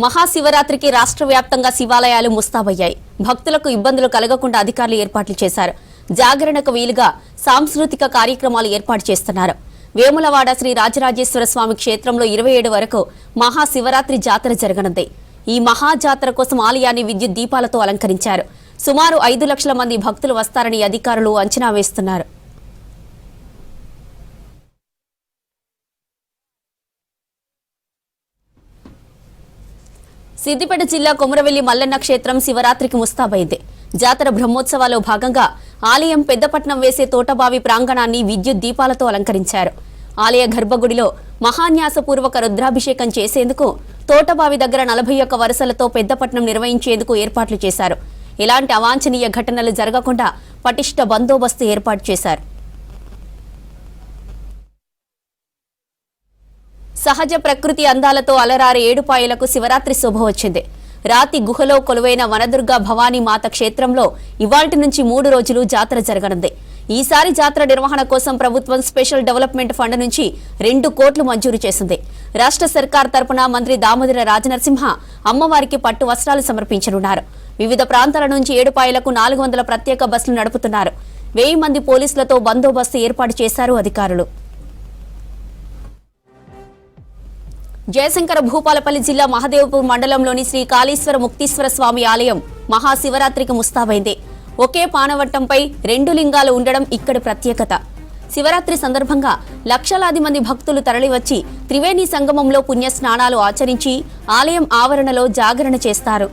మహాశివరాత్రికి రాష్ట్ర వ్యాప్తంగా శివాలయాలు ముస్తాబయ్యాయి. భక్తులకు ఇబ్బందులు కలగకుండా అధికారులు ఏర్పాట్లు చేశారు. జాగరణకు వీలుగా సాంస్కృతిక కార్యక్రమాలు ఏర్పాటు చేస్తున్నారు. వేములవాడ శ్రీ రాజరాజేశ్వర స్వామి క్షేత్రంలో 27 వరకు మహాశివరాత్రి జాతర జరగనుంది. ఈ మహాజాతర కోసం ఆలయాన్ని విద్యుత్ దీపాలతో అలంకరించారు. సుమారు 5 లక్షల మంది భక్తులు వస్తారని అధికారులు అంచనా వేస్తున్నారు. సిద్దిపేట జిల్లా కొమురవెల్లి మల్లన్న క్షేత్రం శివరాత్రికి ముస్తాబైంది. జాతర బ్రహ్మోత్సవాల్లో భాగంగా ఆలయం పెద్దపట్నం వేసే తోటబావి ప్రాంగణాన్ని విద్యుత్ దీపాలతో అలంకరించారు. ఆలయ గర్భగుడిలో మహాన్యాసపూర్వక రుద్రాభిషేకం చేసేందుకు తోటబావి దగ్గర 41 వరుసలతో పెద్దపట్నం నిర్వహించేందుకు ఏర్పాట్లు చేశారు. ఎలాంటి అవాంఛనీయ ఘటనలు జరగకుండా పటిష్ట బందోబస్తు ఏర్పాటు చేశారు. సహజ ప్రకృతి అందాలతో అలరారే ఏడుపాయలకు శివరాత్రి శోభ వచ్చింది. రాతి గుహలో కొలువైన వనదుర్గ భవానీ మాత క్షేత్రంలో ఇవాల్టి నుంచి 3 రోజులు జాతర జరగనుంది. ఈసారి జాతర నిర్వహణ కోసం ప్రభుత్వం స్పెషల్ డెవలప్మెంట్ ఫండ్ నుంచి 2 కోట్లు మంజూరు చేసింది. రాష్ట్ర సర్కార్ తరపున మంత్రి దామోదర రాజనరసింహ అమ్మవారికి పట్టు వస్త్రాలు సమర్పించనున్నారు. వివిధ ప్రాంతాల నుంచి ఏడుపాయలకు 400 ప్రత్యేక బస్సులు నడుపుతున్నారు. 1000 మంది పోలీసులతో బందోబస్తు ఏర్పాటు చేశారు అధికారులు. జయశంకర భూపాలపల్లి జిల్లా మహదేవ్పూర్ మండలంలోని శ్రీ కాళీశ్వర ముక్తీశ్వర స్వామి ఆలయం మహాశివరాత్రికి ముస్తాబైంది. ఒకే పానవట్టంపై 2 లింగాలు ఉండడం ఇక్కడి ప్రత్యేకత. శివరాత్రి సందర్భంగా లక్షలాది మంది భక్తులు తరలివచ్చి త్రివేణి సంగమంలో పుణ్య స్నానాలు ఆచరించి ఆలయం ఆవరణలో జాగరణ చేస్తారు.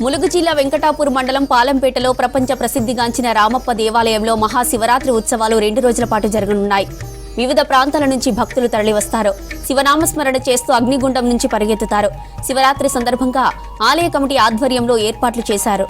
ములుగు జిల్లా వెంకటాపూర్ మండలం పాలంపేటలో ప్రపంచ ప్రసిద్ధిగాంచిన రామప్ప దేవాలయంలో మహాశివరాత్రి ఉత్సవాలు 2 రోజుల పాటు జరగనున్నాయి. వివిధ ప్రాంతాల నుంచి భక్తులు తరలివస్తారు. శివనామస్మరణ చేస్తూ అగ్నిగుండం నుంచి పరిగెత్తుతారు. శివరాత్రి సందర్భంగా ఆలయ కమిటీ ఆధ్వర్యంలో ఏర్పాట్లు చేశారు.